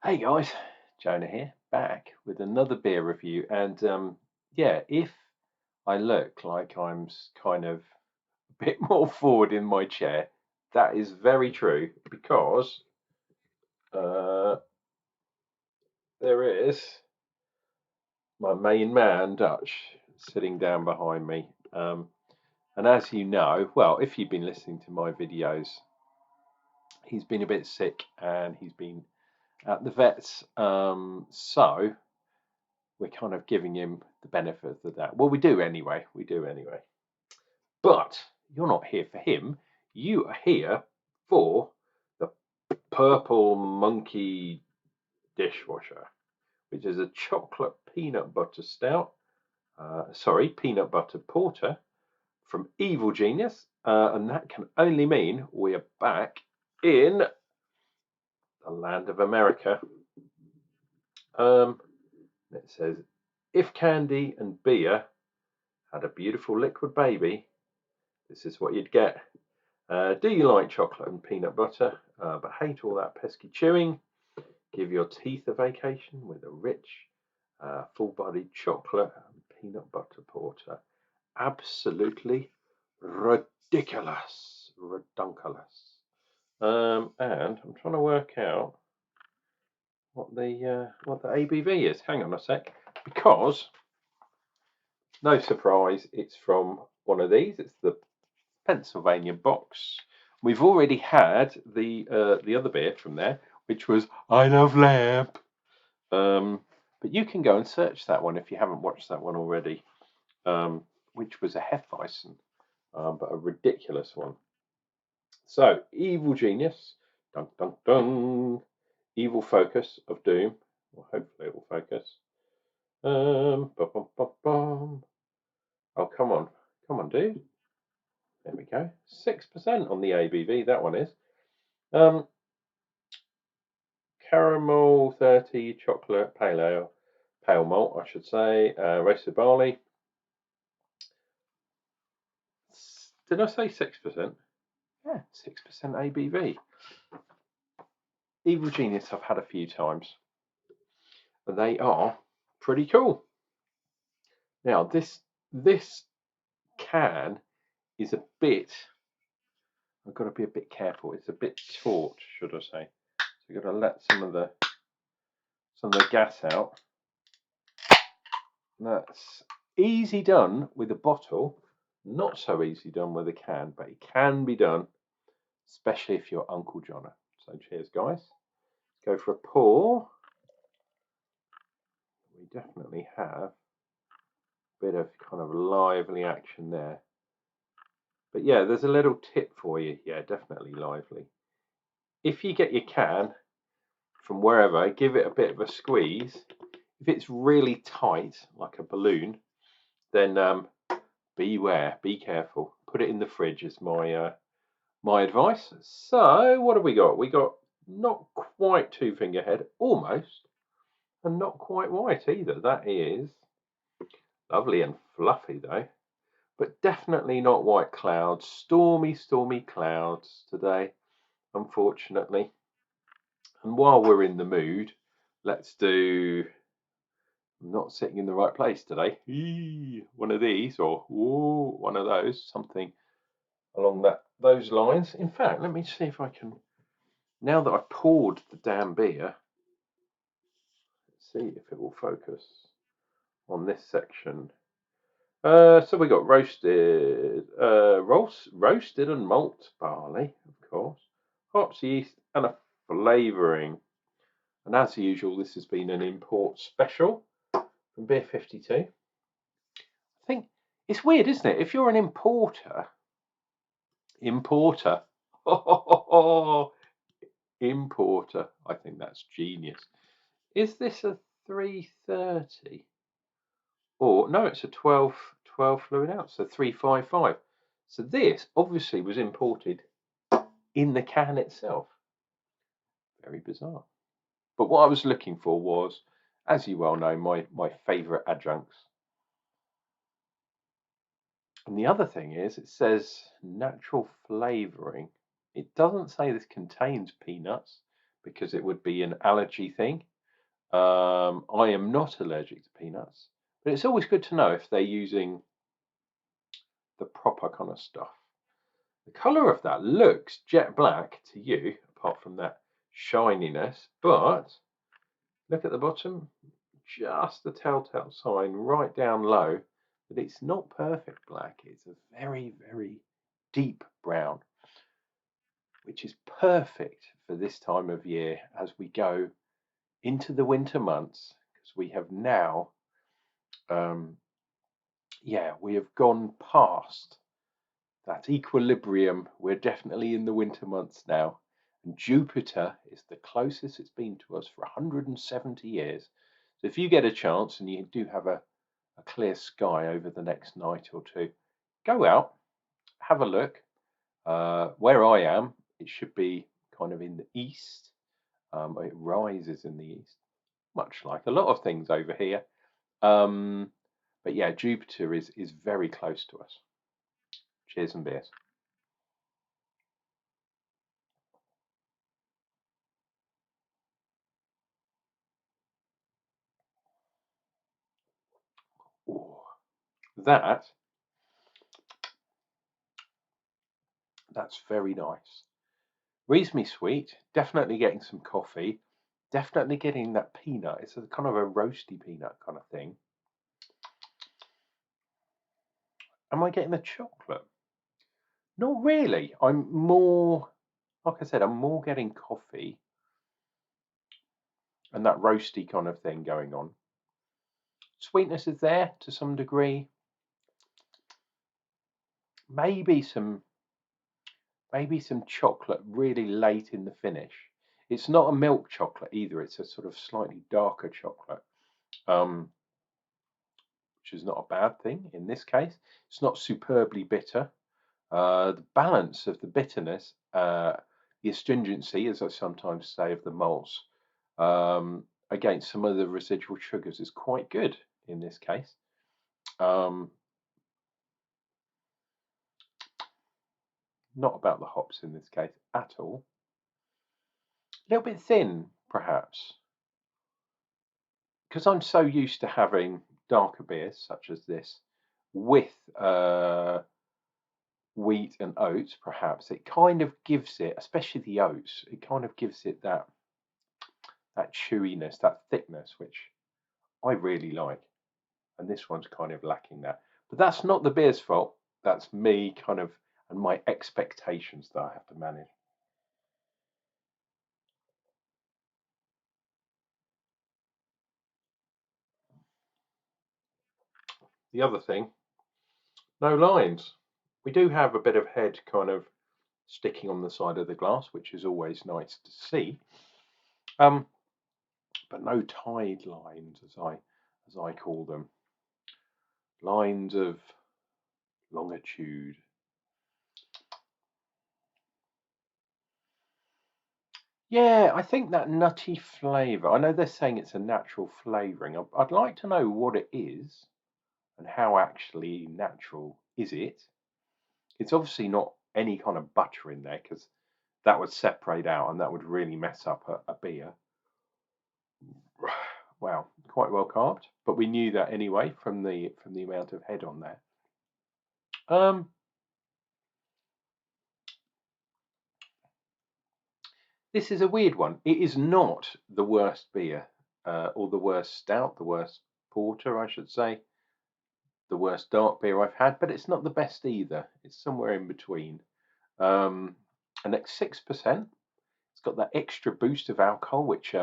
Hey guys, Jonah here, back with another beer review. And yeah, if I look like I'm kind of a bit more forward in my chair, that is very true because uh, there is my main man, Dutch, sitting down behind me. And as you know, well, if you've been listening to my videos, he's been a bit sick and he's been at the vets. So we're kind of giving him the benefit of that. Well, we do anyway. We do anyway. But you're not here for him. You are here for the Purple Monkey Dishwasher, which is a chocolate peanut butter stout. Sorry, peanut butter porter from Evil Genius. And that can only mean we are back in the land of America. It says, if candy and beer had a beautiful liquid baby, this is what you'd get. Do you like chocolate and peanut butter, but hate all that pesky chewing? Give your teeth a vacation with a rich, full-bodied chocolate and peanut butter porter. Absolutely ridiculous, redunculous. And I'm trying to work out what the ABV is. Hang on a sec, because no surprise, it's from one of these. It's the Pennsylvania box. We've already had the other beer from there, which was I Love Lamp. But you can go and search that one if you haven't watched that one already, which was a Hefeweizen, but a ridiculous one. So, Evil Genius, dun dun dun, Evil Focus of Doom. Well, hopefully it will focus. Bum, bum, bum, bum. Oh, come on, dude. There we go. 6% on the ABV. That one is. Um, Caramel 30 chocolate pale malt, I should say, roasted barley. Did I say 6%? Yeah, 6% ABV. Evil Genius I've had a few times. They are pretty cool. Now this can is a bit, I've got to be a bit careful. It's a bit taut, should I say. So you've got to let some of the gas out. That's easy done with a bottle, not so easy done with a can, but it can be done, especially if you're Unclejona. So cheers, guys. Go for a pour. We definitely have a bit of kind of lively action there. But yeah, there's a little tip for you. Yeah, definitely lively. If you get your can from wherever, give it a bit of a squeeze. If it's really tight, like a balloon, then beware, be careful. Put it in the fridge is my advice. So what have we got? We got not quite two finger head, almost, and not quite white either. That is lovely and fluffy though, but definitely not white clouds. Stormy, stormy clouds today, unfortunately. And while we're in the mood, let's do. I'm not sitting in the right place today. One of these, or one of those, something along those lines. In fact, let me see if I can. Now that I've poured the damn beer, let's see if it will focus on this section. So we got roasted and malt barley, of course, hops, yeast, and a flavouring. And as usual, this has been an import special from Beer 52. I think it's weird, isn't it? If you're an importer, importer, I think that's genius. Is this a 330? Or no, it's a 12 fluid ounce, so 355. So this obviously was imported in the can itself. Very bizarre. But what I was looking for was, as you well know, my favourite adjuncts. And the other thing is, it says natural flavouring. It doesn't say this contains peanuts, because it would be an allergy thing. I am not allergic to peanuts, but it's always good to know if they're using the proper kind of stuff. The colour of that looks jet black to you, apart from that shininess, but look at the bottom, just the telltale sign right down low that it's not perfect black. It's a very, very deep brown, which is perfect for this time of year as we go into the winter months, because we have now, we have gone past that equilibrium. We're definitely in the winter months now, and Jupiter is the closest it's been to us for 170 years. So if you get a chance and you do have a clear sky over the next night or two, go out, have a look. Where I am, it should be kind of in the east. It rises in the east, much like a lot of things over here. But yeah, Jupiter is very close to us. Cheers and beers. Ooh, that's very nice. Reasonably sweet. Definitely getting some coffee. Definitely getting that peanut. It's a kind of a roasty peanut kind of thing. Am I getting the chocolate? Not really. I'm more, like I said, I'm more getting coffee and that roasty kind of thing going on. Sweetness is there to some degree. Maybe some chocolate really late in the finish. It's not a milk chocolate either. It's a sort of slightly darker chocolate, which is not a bad thing in this case. It's not superbly bitter. The balance of the bitterness, the astringency, as I sometimes say, of the malts, against some of the residual sugars is quite good in this case. Not about the hops in this case at all. A little bit thin, perhaps, because I'm so used to having darker beers such as this with wheat and oats. Perhaps it kind of gives it, especially the oats, it kind of gives it that chewiness, that thickness, which I really like. And this one's kind of lacking that. But that's not the beer's fault. That's me kind of, and my expectations that I have to manage. The other thing, no lines. We do have a bit of head kind of sticking on the side of the glass, which is always nice to see. But no tide lines, as I call them, lines of longitude. Yeah, I think that nutty flavour. I know they're saying it's a natural flavouring. I'd like to know what it is and how actually natural is it. It's obviously not any kind of butter in there, because that would separate out and that would really mess up a beer. Wow, quite well carved, but we knew that anyway from the amount of head on there. This is a weird one. It is not the worst beer, or the worst stout, the worst porter, I should say, the worst dark beer I've had, but it's not the best either. It's somewhere in between. And at 6%, it's got that extra boost of alcohol, which,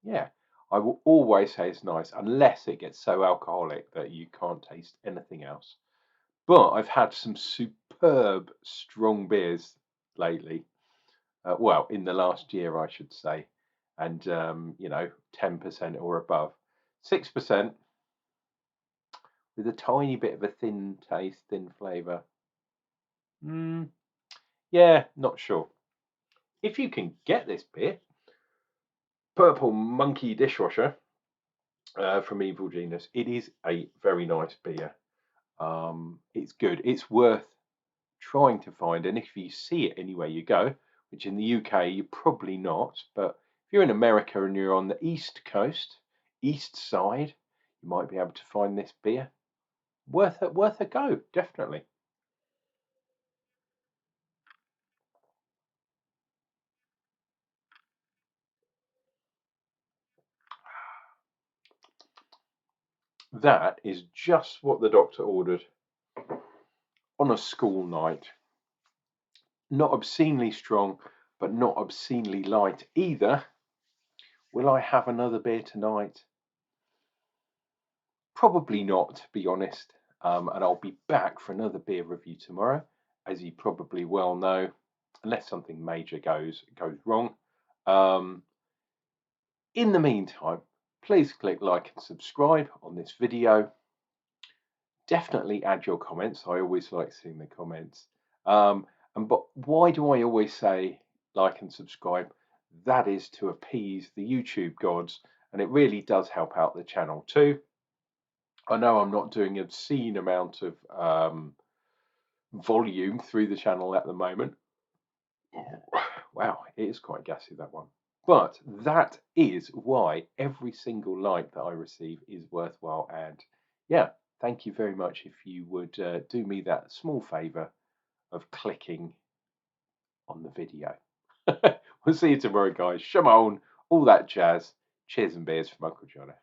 yeah, I will always say is nice, unless it gets so alcoholic that you can't taste anything else. But I've had some superb strong beers lately. Well, in the last year, I should say, and 10% or above. 6% with a tiny bit of a thin taste, thin flavour. Yeah, not sure. If you can get this beer, Purple Monkey Dishwasher from Evil Genius, it is a very nice beer. It's good. It's worth trying to find, and if you see it anywhere you go, which in the UK you're probably not, but you're in America and you're on the East Coast, East Side, you might be able to find this beer. Worth a go, definitely. That is just what the doctor ordered on a school night. Not obscenely strong, but not obscenely light either. Will I have another beer tonight? Probably not, to be honest. And I'll be back for another beer review tomorrow, as you probably well know, unless something major goes wrong. In the meantime, please click like and subscribe on this video. Definitely add your comments. I always like seeing the comments. But why do I always say like and subscribe? That is to appease the YouTube gods, and it really does help out the channel too. I know I'm not doing an obscene amount of volume through the channel at the moment. Wow, it is quite gassy, that one. But that is why every single like that I receive is worthwhile. And yeah, thank you very much if you would do me that small favour of clicking on the video. We'll see you tomorrow, guys. Shamon, all that jazz. Cheers and beers from Unclejona.